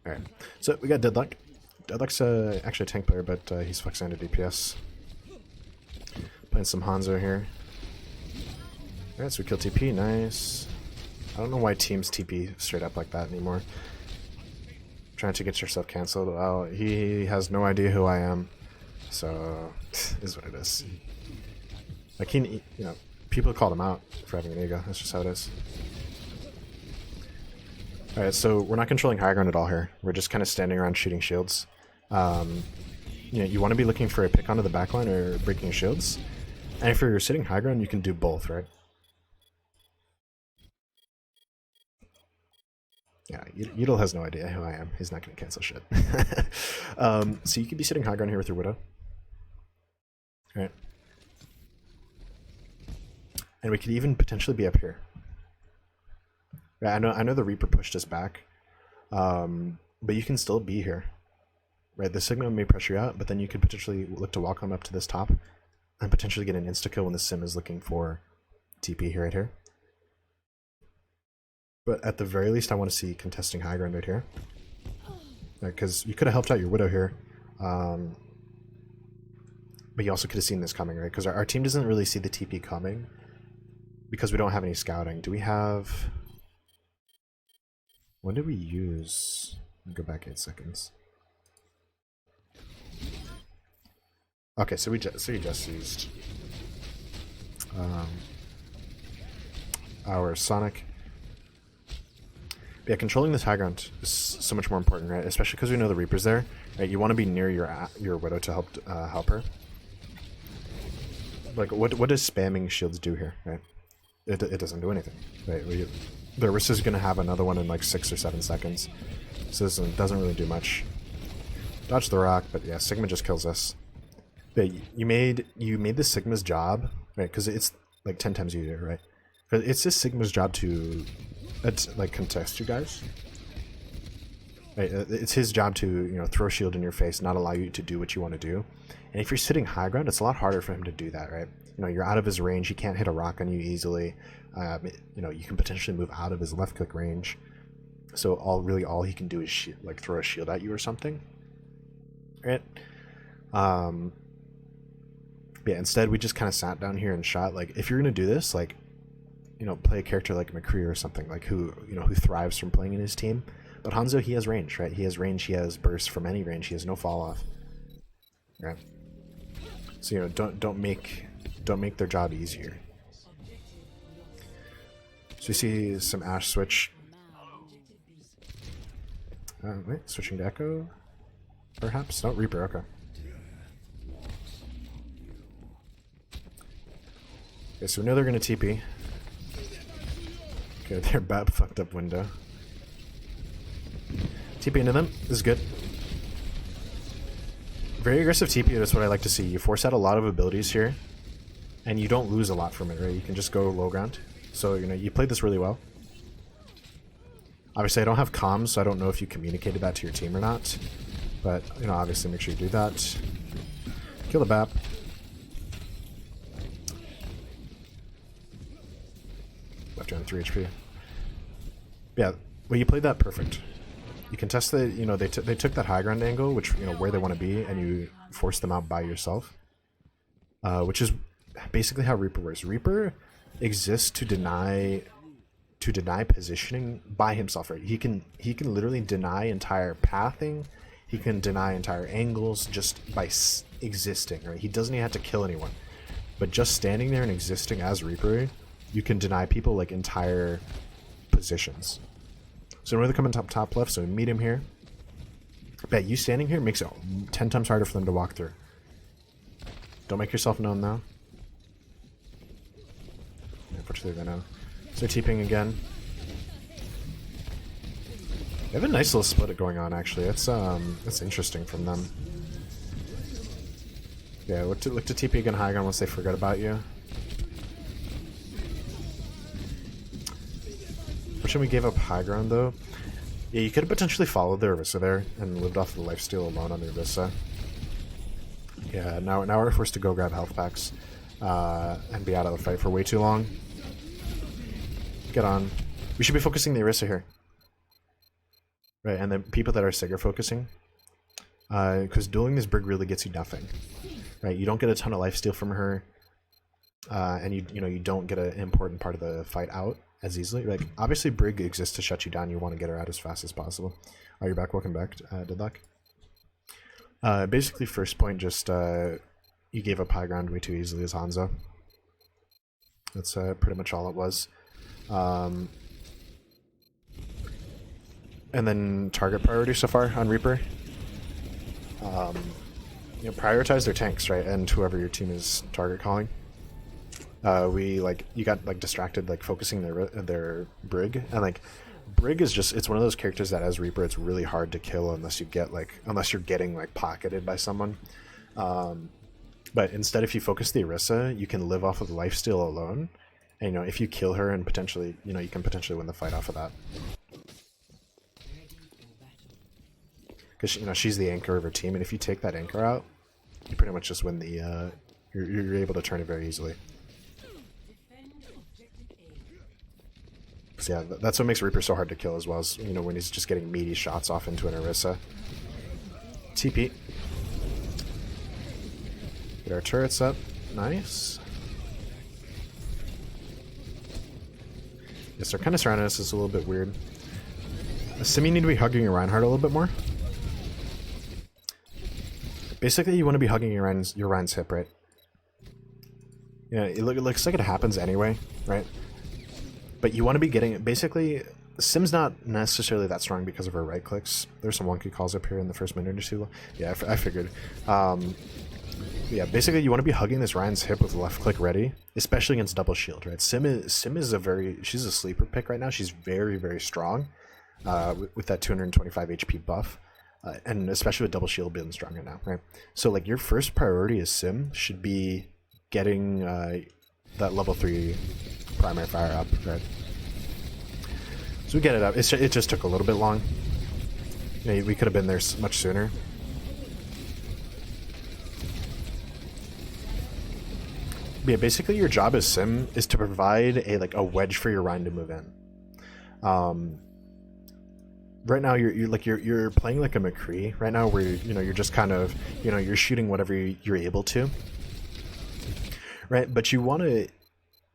Alright, so we got Deadlock. Deadlock's actually a tank player, but he's flexing into DPS. Playing some Hanzo here. Alright, so we kill TP, nice. I don't know why teams TP straight up like that anymore. Trying to get yourself cancelled. Well, he has no idea who I am, so is what it is. Like you know, people called him out for having an ego. That's just how it is. All right, so we're not controlling high ground at all here. We're just kind of standing around shooting shields. You know, you want to be looking for a pick onto the backline or breaking shields. And if you're sitting high ground, you can do both, right? Yeah, Udal has no idea who I am. He's not going to cancel shit. So you could be sitting high ground here with your Widow. All right. And we could even potentially be up here. Yeah, I know the Reaper pushed us back, but you can still be here. Right, the Sigma may pressure you out, but then you could potentially look to walk on up to this top and potentially get an insta-kill when the Sim is looking for TP here, right here. But at the very least, I want to see contesting high ground right here. Because you could have helped out your Widow here. But you also could have seen this coming, right? Because our team doesn't really see the TP coming because we don't have any scouting. Do we have... When did we use... Go back 8 seconds. Okay, so you just used our Sonic. But yeah, controlling this high ground is so much more important, right? Especially because we know the Reaper's there. Right? You want to be near your Widow to help her. Like, what does spamming shields do here? Right? It doesn't do anything. Right? The Orisa's gonna have another one in like 6 or 7 seconds, so this doesn't really do much. Dodge the rock, but yeah, Sigma just kills us. But you made this Sigma's job, right? Because it's like 10 times easier, right? But it's this Sigma's job to like contest you guys. Right? It's his job to throw shield in your face, not allow you to do what you want to do. And if you're sitting high ground, it's a lot harder for him to do that, right? You're out of his range. He can't hit a rock on you easily. You can potentially move out of his left click range. So all he can do is like throw a shield at you or something, right? Yeah. Instead, we just kind of sat down here and shot. Like, if you're gonna do this, like, play a character like McCree or something, like who thrives from playing in his team. But Hanzo, he has range, right? He has range. He has burst from any range. He has no fall off, right? So don't make their job easier. So we see some Ashe switch. Wait, switching to Echo, perhaps? No, Reaper. Okay. Okay, so we know they're gonna TP. Okay, they're bad fucked up window. TP into them. This is good. Very aggressive TP is what I like to see. You force out a lot of abilities here, and you don't lose a lot from it, right? You can just go low ground. So, you played this really well. Obviously, I don't have comms, so I don't know if you communicated that to your team or not. But, obviously make sure you do that. Kill the BAP. Left you on 3 HP. Yeah, well, you played that perfect. You contest the, they took that high ground angle, which, where they want to be, and you force them out by yourself. Which is basically how Reaper works. Reaper exists to deny positioning by himself, right? He can literally deny entire pathing. He can deny entire angles just by existing, right? He doesn't even have to kill anyone. But just standing there and existing as Reaper, you can deny people like entire positions. So we're coming top left, so we meet him here. Bet you standing here makes it 10 times harder for them to walk through. Don't make yourself known though. Unfortunately, they know. So TPing again. They have a nice little split going on, actually. That's interesting from them. Yeah, look to TP again high ground once they forget about you. Fortunately, we gave up high ground though. Yeah, you could have potentially followed the Orisa there and lived off the lifesteal alone on the Orisa. Yeah, now we're forced to go grab health packs and be out of the fight for way too long. Get on. We should be focusing the Orisa here. right? And then people that are Sigurd focusing, because dueling this Brig really gets you nothing, right? You don't get a ton of lifesteal from her, and you don't get an important part of the fight out as easily. Like obviously Brig exists to shut you down. You want to get her out as fast as possible. Are you back? Welcome back, Deadlock. Basically, first point, just you gave up high ground way too easily as Hanzo. That's pretty much all it was. And then target priority so far on Reaper. Prioritize their tanks, right? And whoever your team is target calling. You got distracted focusing their Brig, and Brig is it's one of those characters that as Reaper it's really hard to kill unless you get unless you're getting pocketed by someone. But instead, if you focus the Orisa, you can live off of lifesteal alone, and if you kill her and potentially you can potentially win the fight off of that. Because she's the anchor of her team, and if you take that anchor out, you pretty much just win the. You're able to turn it very easily. So yeah, that's what makes Reaper so hard to kill as well, as when he's just getting meaty shots off into an Orisa. TP. Get our turrets up. Nice. Yes, they're kind of surrounding us. It's a little bit weird. Sim, you need to be hugging your Reinhardt a little bit more. Basically, you want to be hugging your Rein's hip, right? It looks like it happens anyway, right? But you want to be getting it. Basically, Sim's not necessarily that strong because of her right clicks. There's some wonky calls up here in the first minute or two. Yeah, I figured. Yeah, basically you want to be hugging this Rein's hip with left click ready, especially against double shield, right? Sim is she's a sleeper pick right now. She's very, very strong with that 225 HP buff. And especially with double shield being stronger now, right? So your first priority as Sim should be getting that level 3 primary fire up, right? So we get it up. It just took a little bit long. We could have been there much sooner. But yeah, basically your job as Sim is to provide a wedge for your Rein to move in. Right now you're playing like a McCree right now, where you're just kind of you're shooting whatever you're able to, right? But you want to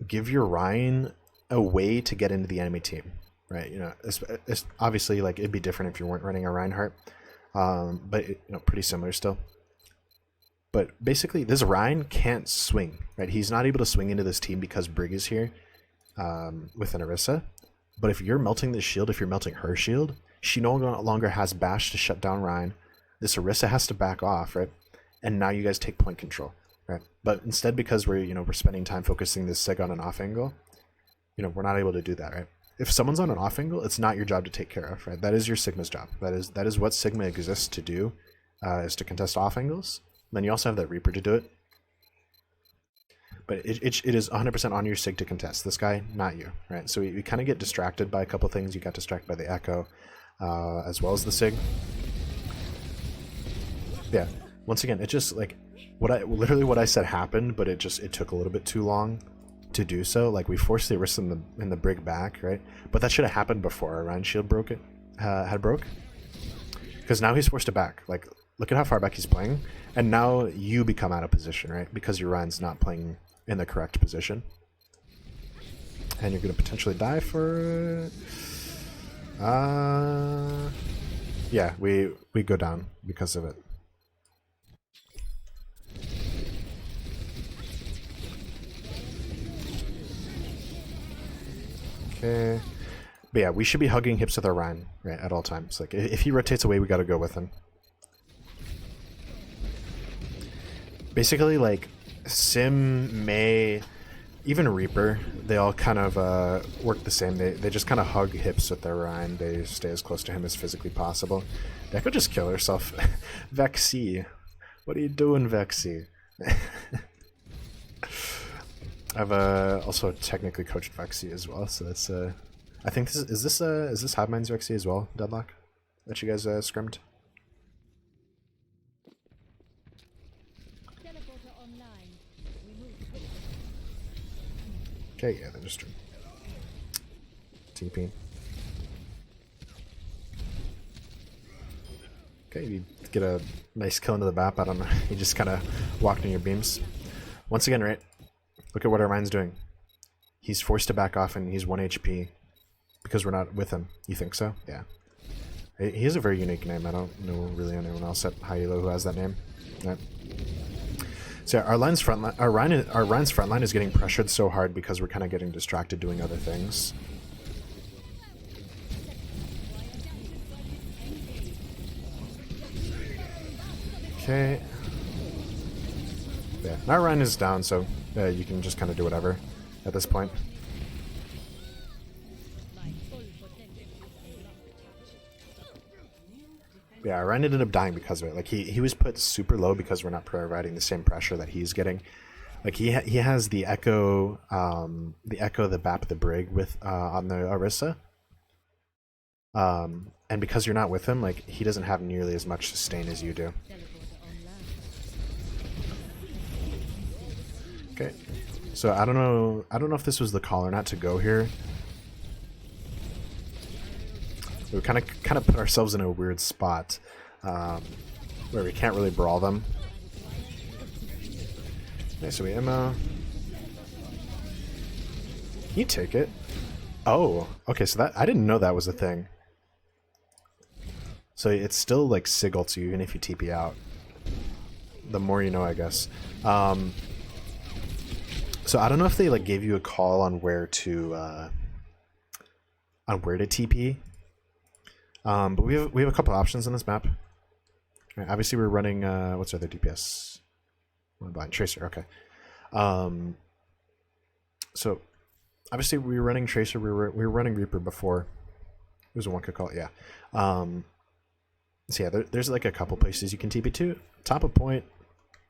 give your Rein a way to get into the enemy team, right? It's obviously it'd be different if you weren't running a Reinhardt, but pretty similar still. But basically this Rein can't swing, right? He's not able to swing into this team because Brig is here with an Orisa. But if you're melting this shield, if you're melting her shield, she no longer has bash to shut down Rein. This Orisa has to back off, right? And now you guys take point control, right? But instead, because we're spending time focusing this Sig on an off angle, we're not able to do that, right? If someone's on an off angle, it's not your job to take care of, right? That is your Sigma's job. That is what Sigma exists to do, is to contest off angles. And then you also have that Reaper to do it. But it is 100% on your Sig to contest. This guy, not you, right? So we kind of get distracted by a couple things. You got distracted by the Echo, as well as the Sig. Yeah, once again, it just literally what I said happened, but it took a little bit too long to do so. We forced the Orisa in the Brig back, right? But that should have happened before our Rein shield broke. Because now he's forced to back. Look at how far back he's playing, and now you become out of position, right? Because your Rein's not playing in the correct position, and you're going to potentially die for. Yeah, we go down because of it. Okay, but yeah, we should be hugging hips with our Rein, right, at all times. If he rotates away, we got to go with him. Basically, Sim, Mei, even Reaper, they all kind of work the same. They just kind of hug hips with their Rein. They stay as close to him as physically possible. That could just kill herself. Vexy, what are you doing, Vexy? I've also technically coached Vexy as well, so that's I think is this Hive Mind's Vexy as well, Deadlock, that you guys scrimmed. Okay, yeah, they're just TP. Okay, you get a nice kill into the BAP. I don't know. You just kind of walked in your beams. Once again, right? Look at what Orion's doing. He's forced to back off and he's 1 HP because we're not with him. You think so? Yeah. He has a very unique name. I don't know really anyone else at high elo who has that name. Yeah. So yeah, our Ryan's front line is getting pressured so hard because we're kind of getting distracted doing other things. Okay. Yeah, now Ryan is down, so you can just kind of do whatever at this point. Yeah, Ryan ended up dying because of it. Like he was put super low because we're not providing the same pressure that he's getting. Like he has the echo, the BAP, the Brig with on the Orisa. And because you're not with him, like he doesn't have nearly as much sustain as you do. Okay, so I don't know if this was the call or not to go here. We kind of put ourselves in a weird spot where we can't really brawl them. Okay, so we ammo. You take it. Oh, okay. So that I didn't know that was a thing. So it's still like sigil to you even if you TP out. The more you know, I guess. So I don't know if they like gave you a call on where to TP. But we have a couple options in this map. Okay, obviously we're running what's our other DPS? Blind Tracer. Okay. So obviously we were running Tracer. We were running Reaper before. It was a one could call it. Yeah. So yeah, there's like a couple places you can TP to. Top of point,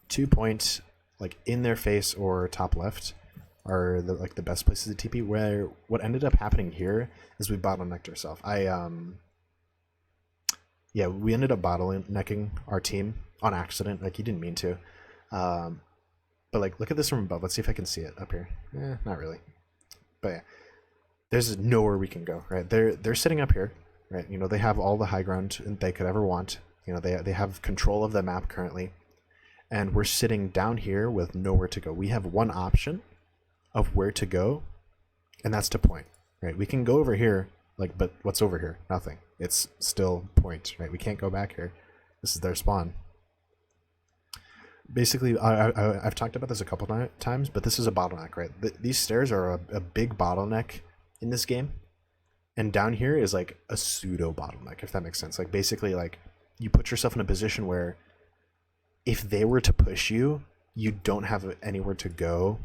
2 point, like in their face or top left are the best places to TP. Where what ended up happening here is we bottlenecked ourselves. Yeah, we ended up bottlenecking our team on accident. Like, you didn't mean to. But, like, look at this from above. Let's see if I can see it up here. Not really. But, yeah. There's nowhere we can go, right? They're sitting up here, right? You know, they have all the high ground they could ever want. You know, they have control of the map currently. And we're sitting down here with nowhere to go. We have one option of where to go, and that's to point, right? We can go over here, like, but what's over here? Nothing. It's still point, right? We can't go back here. This is their spawn. Basically, I've talked about this a couple times, but this is a bottleneck, right? These stairs are a big bottleneck in this game, and down here is like a pseudo bottleneck, if that makes sense. Like, basically, like, you put yourself in a position where if they were to push you, you don't have anywhere to go,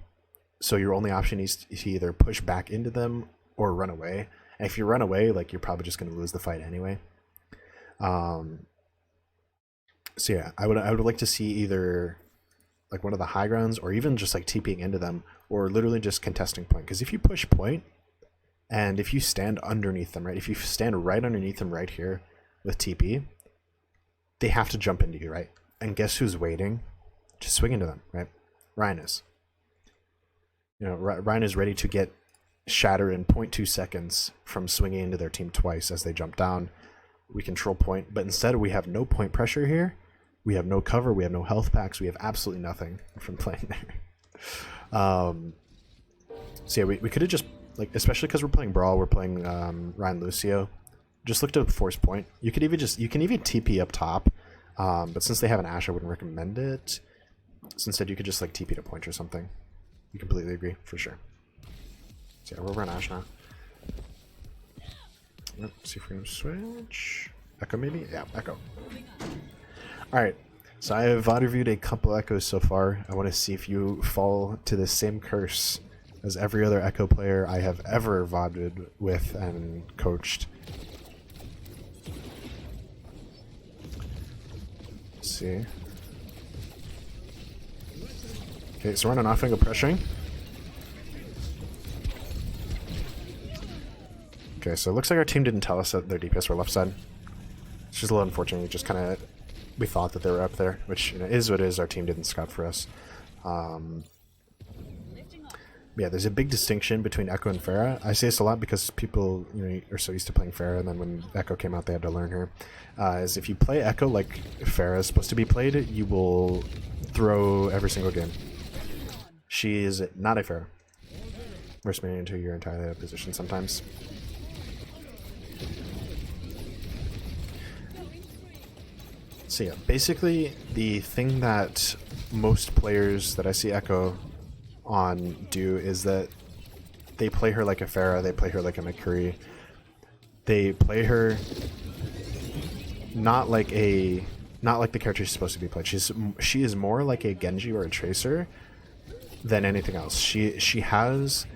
so your only option is to either push back into them or run away. And if you run away, like, you're probably just going to lose the fight anyway. So yeah, I would like to see either like one of the high grounds or even just like TPing into them or literally just contesting point. Because if you push point and if you stand underneath them, right? If you stand right underneath them right here with TP, they have to jump into you, right? And guess who's waiting? Just swing into them, right? Ryan is. You know, Ryan is ready to get shattered in 0.2 seconds from swinging into their team twice as they jump down. We control point, but instead we have no point pressure here. We have no cover. We have no health packs. We have absolutely nothing from playing there. So yeah, we could have just, like, especially because we're playing Brawl, we're playing Ryan Lucio, just look to force point. You can even TP up top, but since they have an Ashe, I wouldn't recommend it. So instead you could just like TP to point or something. You completely agree, for sure. So yeah, we're over on Ashe now. Let's see if we can switch. Echo maybe? Yeah, Echo. Alright, so I have VOD reviewed a couple Echoes so far. I want to see if you fall to the same curse as every other Echo player I have ever VODed with and coached. Let's see. Okay, so we're on an off-angle pressuring. Okay, so it looks like our team didn't tell us that their DPS were left side. It's just a little unfortunate. We thought that they were up there, which, you know, is what it is. Our team didn't scout for us. Yeah, there's a big distinction between Echo and Pharah. I say this a lot because people, you know, are so used to playing Pharah, and then when Echo came out, they had to learn her. Is if you play Echo like Pharah is supposed to be played, you will throw every single game. She is not a Pharah. Worst man into your entire position sometimes. So yeah, basically the thing that most players that I see Echo on do is that they play her like a Pharah, they play her like a McCree. They play her not like the character she's supposed to be played. She is more like a Genji or a Tracer than anything else. She has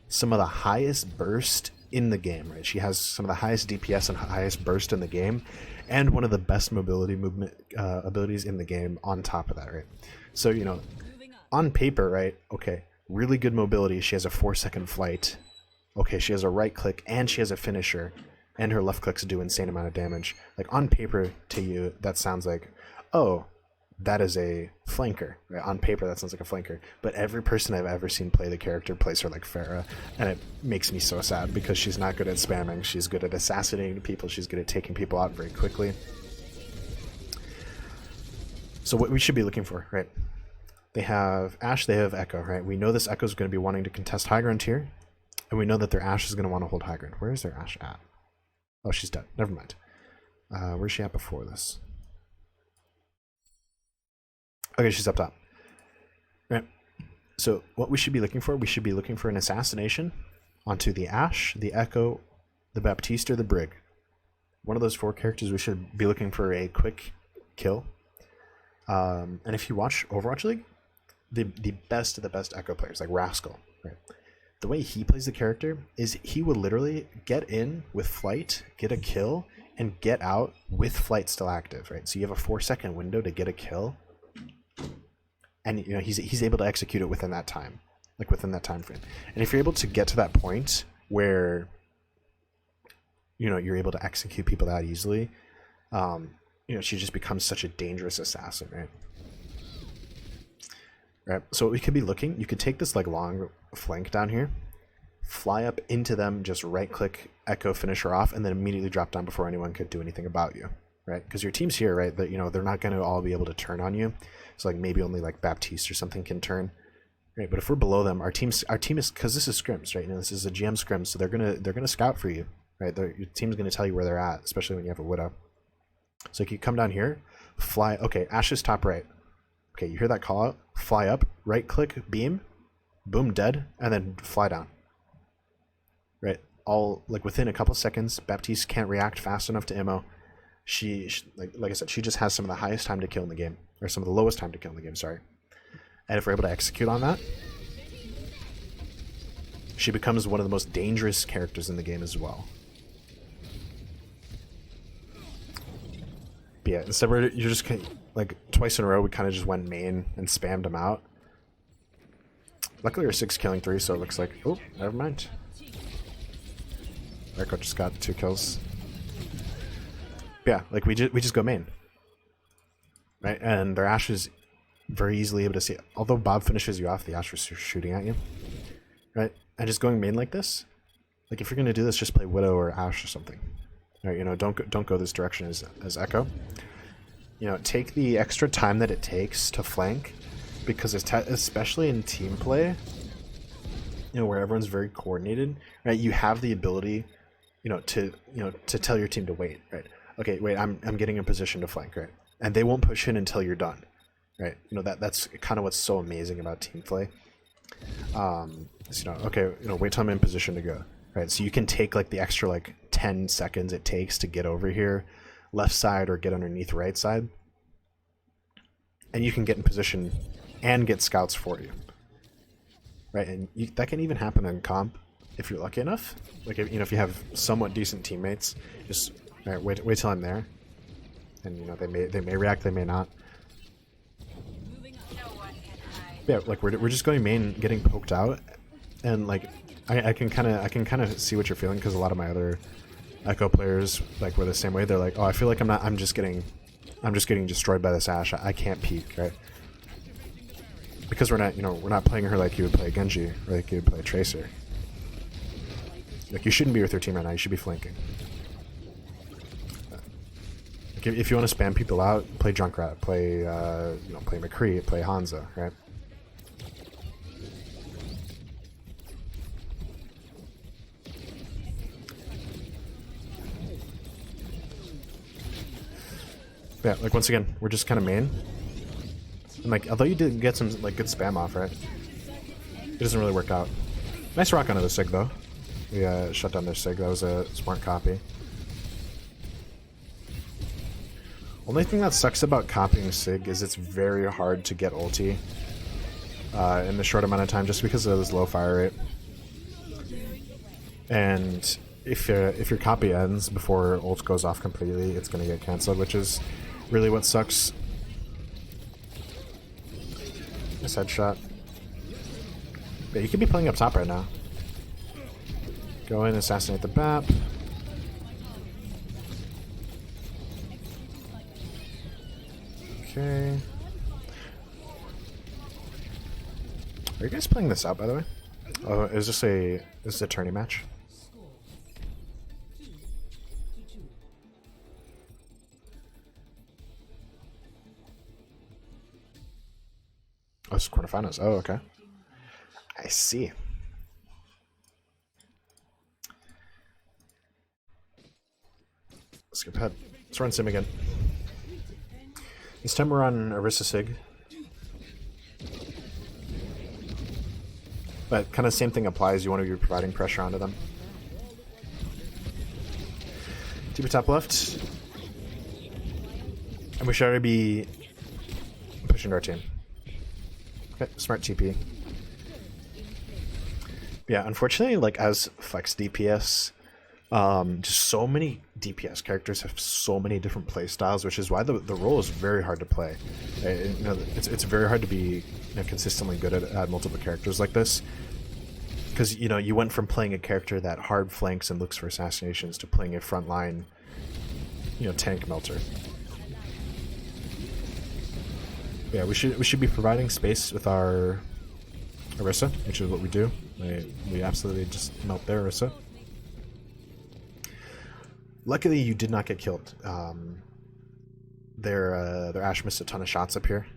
some of the highest burst in the game, right? She has some of the highest DPS and highest burst in the game, and one of the best mobility movement abilities in the game on top of that, right? So, you know, on paper, right, okay, really good mobility. She has a 4-second flight. Okay, she has a right click and she has a finisher, and her left clicks do insane amount of damage. Like, on paper to you, that sounds like, oh, that is a flanker. Right? On paper, that sounds like a flanker. But every person I've ever seen play the character plays her like Pharah, and it makes me so sad because she's not good at spamming. She's good at assassinating people. She's good at taking people out very quickly. So what we should be looking for, right? They have Ashe, they have Echo, right? We know this Echo is going to be wanting to contest high ground here, and we know that their Ashe is going to want to hold high ground. Where is their Ashe at? Oh, she's dead. Never mind. Where's she at before this? Okay, she's up top. Right. So what we should be looking for, we should be looking for an assassination onto the Ashe, the Echo, the Baptiste, or the Brig. One of those 4 characters, we should be looking for a quick kill. And if you watch Overwatch League, the best of the best Echo players, like Rascal, right? The way he plays the character is he will literally get in with flight, get a kill, and get out with flight still active, right? So you have a 4-second window to get a kill, and you know he's able to execute it within that time, like within that time frame. And if you're able to get to that point where you know you're able to execute people that easily, you know, she just becomes such a dangerous assassin, right? Right. So we could be looking. You could take this like long flank down here, fly up into them, just right click, Echo, finish her off, and then immediately drop down before anyone could do anything about you, right? Because your team's here, right? That, you know, they're not going to all be able to turn on you. So like maybe only like Baptiste or something can turn, right? But if we're below them, our team is, because this is scrims, right? You know, this is a GM scrim, so they're gonna scout for you, right? Your team's gonna tell you where they're at, especially when you have a Widow. So you come down here, fly. Okay, Ashe is top right. Okay, you hear that call out? Fly up, right click, beam, boom, dead, and then fly down. Right, all like within a couple seconds. Baptiste can't react fast enough to ammo. She like I said, she just has some of the highest time to kill in the game, or some of the lowest time to kill in the game. Sorry. And if we're able to execute on that, she becomes one of the most dangerous characters in the game as well. But yeah, instead you're just like twice in a row we kind of just went main and spammed them out. Luckily we're 6 killing 3, so it looks like, oh, never mind. Echo just got 2 kills. But yeah, like we just go main, right? And their Ashe is very easily able to see. Although Bob finishes you off, the Ashe was shooting at you, right? And just going main like this, like if you're gonna do this, just play Widow or Ashe or something. Right, you know, don't go this direction as Echo. You know, take the extra time that it takes to flank, because especially in team play, you know, where everyone's very coordinated, right? You have the ability, to tell your team to wait, right? Okay, wait, I'm getting in position to flank, right? And they won't push in until you're done, right? You know, that's kind of what's so amazing about team play. Okay, wait till I'm in position to go. Right, so you can take like the extra like 10 seconds it takes to get over here, left side or get underneath right side, and you can get in position and get scouts for you. Right, and that can even happen in comp if you're lucky enough. Like if you have somewhat decent teammates, just wait till I'm there, and they may react, they may not. Yeah, like we're just going main, getting poked out, and like. I can kind of see what you're feeling, because a lot of my other Echo players like were the same way. They're like, oh, I feel like I'm just getting destroyed by this Ashe. I can't peek, right? because we're not playing her like you would play Genji or like you would play Tracer. Like, you shouldn't be with your team right now. You should be flanking. Like, if you want to spam people out, play Junkrat, play play McCree, play Hanzo, right? Yeah, like, once again, we're just kind of main. And, like, although you did get some, like, good spam off, right? It doesn't really work out. Nice rock onto the Sig, though. We shut down their Sig. That was a smart copy. Only thing that sucks about copying Sig is it's very hard to get ulti in the short amount of time just because of this low fire rate. And if your copy ends before ult goes off completely, it's going to get cancelled, which is really what sucks. Nice headshot. Yeah, you could be playing up top right now. Go in, assassinate the BAP. Okay. Are you guys playing this out, by the way? Oh, is this a tourney match? Oh, it's quarterfinals. Oh, okay. I see. Skip ahead. Let's run Sim again. This time we're on Orisa Sig. But kind of same thing applies. You want to be providing pressure onto them. TP top left. And we should already be pushing our team. Okay, smart TP. Yeah, unfortunately, like, as flex DPS, just so many DPS characters have so many different play styles, which is why the role is very hard to play. It's very hard to be consistently good at multiple characters like this, because you went from playing a character that hard flanks and looks for assassinations to playing a frontline, tank melter. Yeah, we should be providing space with our Orisa, which is what we do. We absolutely just melt their Orisa. Luckily, you did not get killed. Their Ashe missed a ton of shots up here,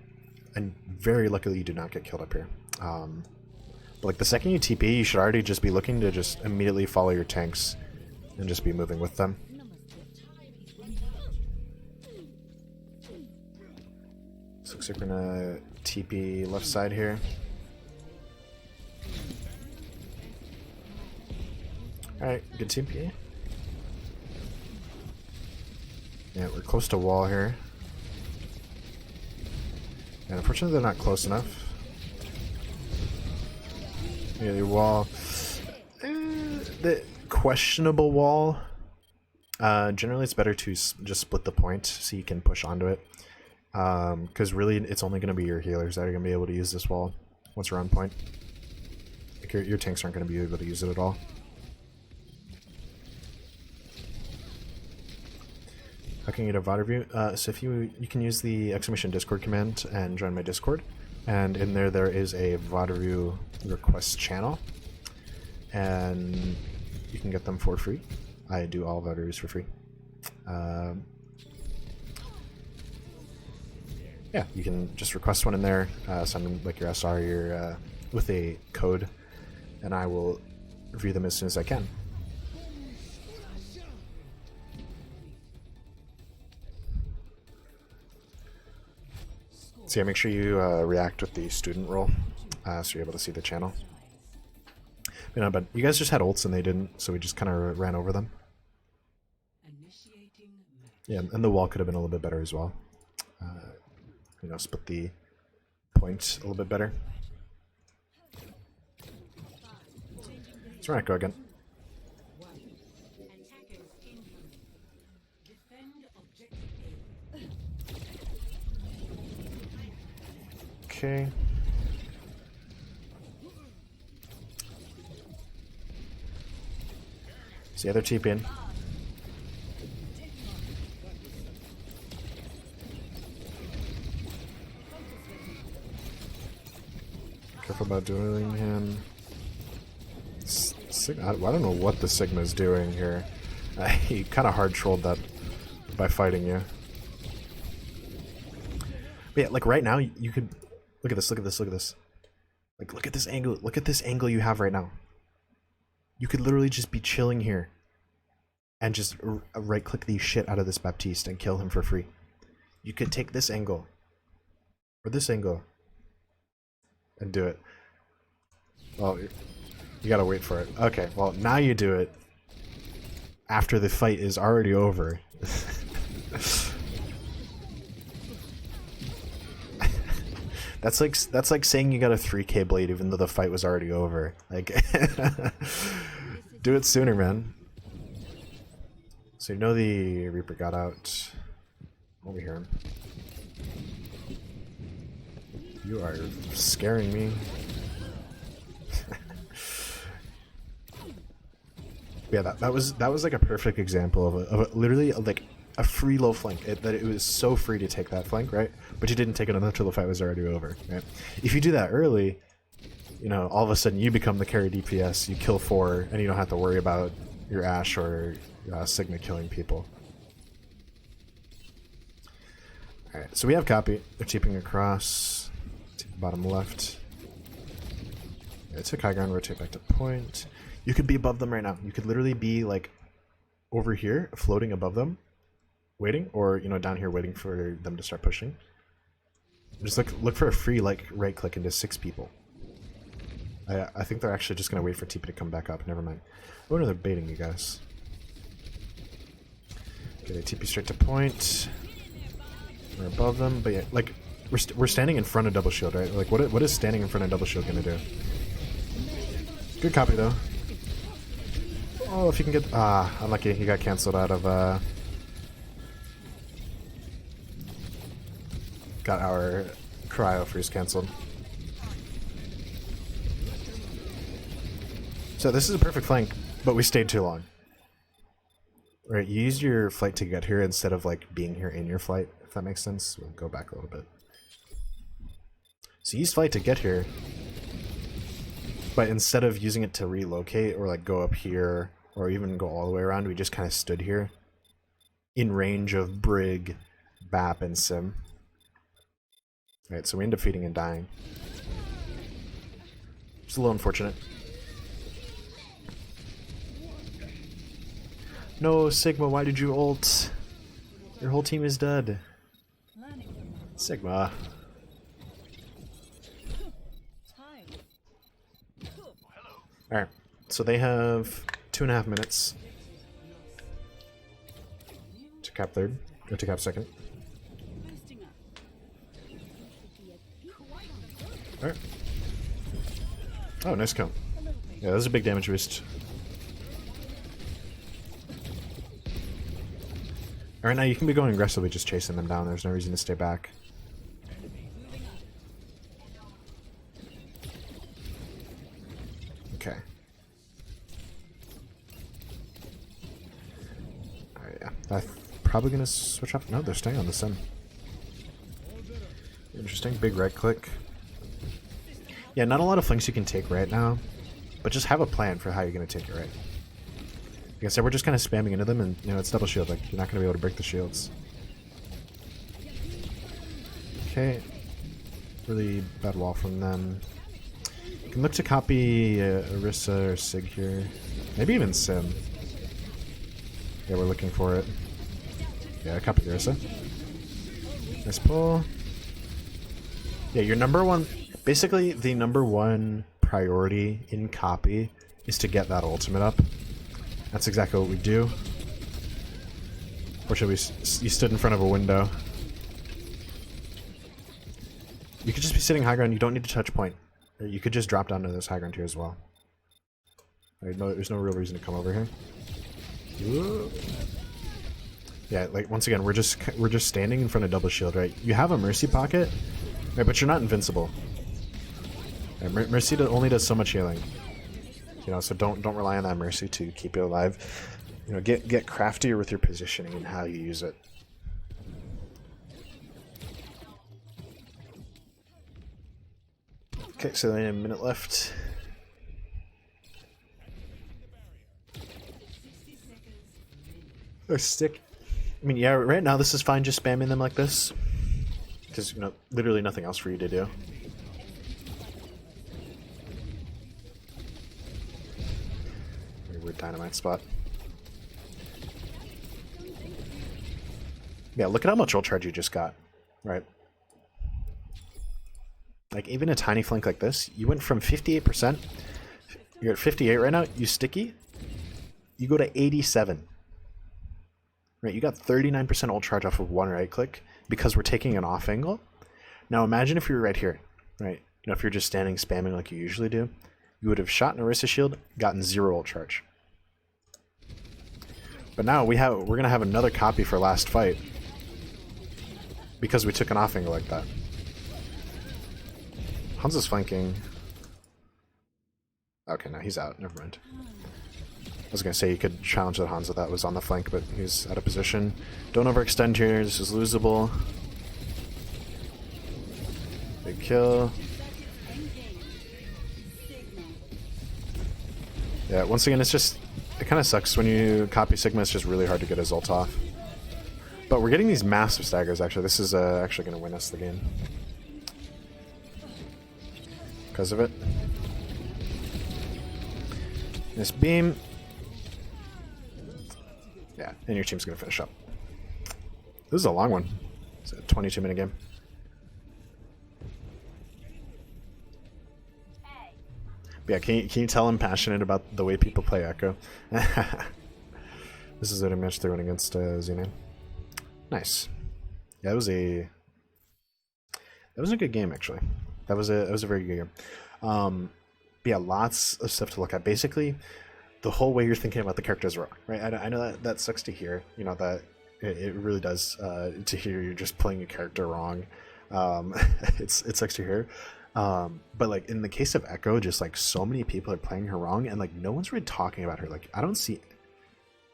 and very luckily you did not get killed up here. But like, the second you TP, you should already just be looking to just immediately follow your tanks and just be moving with them. So looks like we're gonna TP left side here. Alright, good TP. Yeah, we're close to wall here. And unfortunately they're not close enough. Yeah, the wall. The questionable wall. Generally it's better to just split the point so you can push onto it. Because really it's only going to be your healers that are going to be able to use this wall once we're on point. Like, your tanks aren't going to be able to use it at all. How can you get a VOD review? So if you can use the !Discord command and join my Discord, and in there is a VOD review request channel, and you can get them for free. I do all VOD reviews for free. Yeah, you can just request one in there, send like your SR, your with a code, and I will review them as soon as I can. So yeah, make sure you react with the student role, so you're able to see the channel. But you guys just had ults and they didn't, so we just kind of ran over them. Yeah, and the wall could have been a little bit better as well. Split the point a little bit better. Let's run it, go again. Okay. So the other TP in. Careful about dueling him. I don't know what the Sigma's doing here. He kind of hard trolled that by fighting you. But yeah, like right now, you could look at this, look at this, look at this. Like, look at this angle. Look at this angle you have right now. You could literally just be chilling here and just right-click the shit out of this Baptiste and kill him for free. You could take this angle or this angle and do it. Well, you gotta wait for it. Okay, well, now you do it after the fight is already over. That's like saying you got a 3K blade even though the fight was already over. Like, do it sooner, man. So you know the Reaper got out. Over here. You are scaring me. Yeah, that was like a perfect example of literally like a free low flank. That it was so free to take that flank, right? But you didn't take it until the fight was already over, right? If you do that early, you know, all of a sudden you become the carry DPS, you kill 4, and you don't have to worry about your Ashe or Sigma killing people. Alright, so we have copy. They're TPing across. To the bottom left. Yeah, took high ground, rotate back to point. You could be above them right now. You could literally be like over here, floating above them, waiting, or you know, down here waiting for them to start pushing. Just look for a free like right click into 6 people. I think they're actually just gonna wait for TP to come back up. Never mind. Oh no, they're baiting you guys. Okay, they TP straight to point. We're above them, but yeah, like we're standing in front of double shield, right? Like what is standing in front of double shield gonna do? Good copy though. Oh, if you can get unlucky, he got cancelled out of got our cryo freeze cancelled. So this is a perfect flank, but we stayed too long. Right, you used your flight to get here instead of like being here in your flight, if that makes sense. We'll go back a little bit. So you used flight to get here, but instead of using it to relocate or like go up here or even go all the way around, we just kind of stood here in range of Brig, Bap, and Sim. Right, so we end up feeding and dying. It's a little unfortunate. No, Sigma, why did you ult? Your whole team is dead. Sigma. Alright, so they have 2.5 minutes to cap third, or to cap second. Alright. Oh, nice kill. Yeah, that was a big damage boost. Alright, now you can be going aggressively, just chasing them down. There's no reason to stay back. Okay. Alright, yeah. I'm probably gonna switch off. No, they're staying on the Sim. Interesting. Big right click. Yeah, not a lot of flanks you can take right now, but just have a plan for how you're gonna take it right. Like I said, we're just kind of spamming into them, and you know, it's double shield. Like, you're not gonna be able to break the shields. Okay. Really bad wall from them. You can look to copy Orisa or Sig here. Maybe even Sim. Yeah, we're looking for it. Yeah, copy Orisa. Nice pull. Yeah, your number one... Basically, the number one priority in copy is to get that ultimate up. That's exactly what we do. Fortunately, you stood in front of a window. You could just be sitting high ground. You don't need to touch point. You could just drop down to this high ground here as well. There's no real reason to come over here. Ooh. Yeah, like once again, we're just standing in front of double shield, right? You have a mercy pocket, right? But you're not invincible. Right, mercy only does so much healing. You know, so don't rely on that mercy to keep you alive. You know, get craftier with your positioning and how you use it. Okay, so then a minute left. A stick. I mean, yeah, right now this is fine just spamming them like this. Because, you know, literally nothing else for you to do. Very weird dynamite spot. Yeah, look at how much ult charge you just got. Right. Like, even a tiny flank like this, you went from 58%, you're at 58 right now, you sticky, you go to 87. Right, you got 39% ult charge off of one right click because we're taking an off angle. Now imagine if you were right here, right? You know, if you're just standing spamming like you usually do, you would have shot an Orisa shield, gotten 0 ult charge. But now we're gonna have another copy for last fight because we took an off angle like that. Hanzo's flanking. Okay, no, he's out. Never mind. I was gonna say you could challenge that Hanzo that was on the flank, but he's out of position. Don't overextend here. This is losable. Big kill. Yeah, once again, it kind of sucks when you copy Sigma. It's just really hard to get his ult off. But we're getting these massive staggers, actually. This is actually going to win us the game. Because of it. This beam. Yeah, and your team's going to finish up. This is a long one. It's a 22-minute game. But yeah, can you tell I'm passionate about the way people play Echo? This is a match they went against Xenon. Nice. Yeah, that was a good game, actually. That was a very good game. But yeah, lots of stuff to look at. Basically, the whole way you're thinking about the character is wrong, right? I know that sucks to hear. You know that it really does to hear you're just playing a character wrong. It sucks to hear. But like in the case of Echo, just like so many people are playing her wrong, and like no one's really talking about her. Like I don't see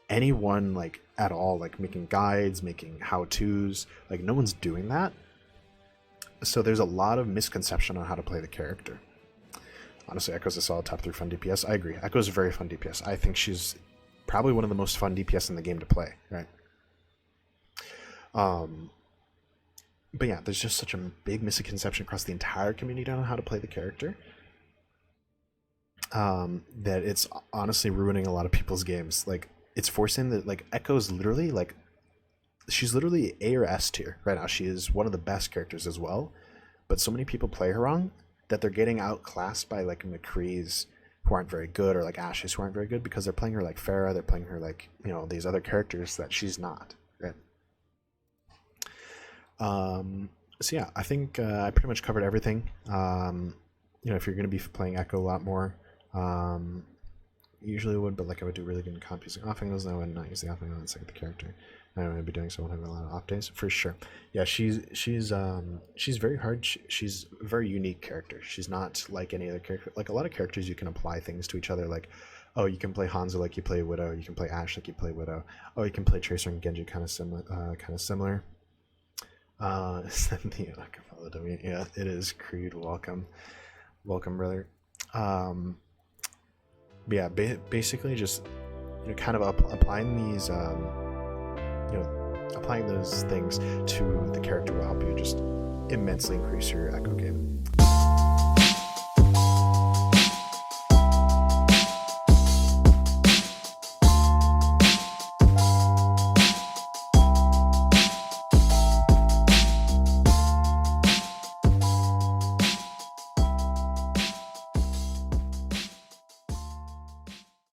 anyone like at all like making guides, making how-tos. Like no one's doing that. So there's a lot of misconception on how to play the character. Honestly, Echo's a solid top 3 fun DPS. I agree. Echo's a very fun DPS. I think she's probably one of the most fun DPS in the game to play, right? But yeah, there's just such a big misconception across the entire community on how to play the character that it's honestly ruining a lot of people's games. Like, it's forcing that, like, Echo's literally, like, she's literally A or S tier right now. She is one of the best characters as well, but so many people play her wrong that they're getting outclassed by, like, McCree's who aren't very good, or, like, Ashes who aren't very good, because they're playing her like Pharah, they're playing her like, you know, these other characters that she's not, right? So yeah, I think I pretty much covered everything. You know, if you're going to be playing Echo a lot more, usually would, but like I would do really good in comp using off angles, and I would not use the off angle inside the character. I would be doing so when I have a lot of off days for sure. Yeah, she's very hard. She's a very unique character. She's not like any other character. Like a lot of characters, you can apply things to each other. Like, oh, you can play Hanzo like you play Widow. You can play Ashe like you play Widow. Oh, you can play Tracer and Genji kind of similar. Send the Acapella to me. Yeah, it is Creed. Welcome, brother. But yeah, basically just, you know, kind of applying these, you know, applying those things to the character will help you just immensely increase your Echo game.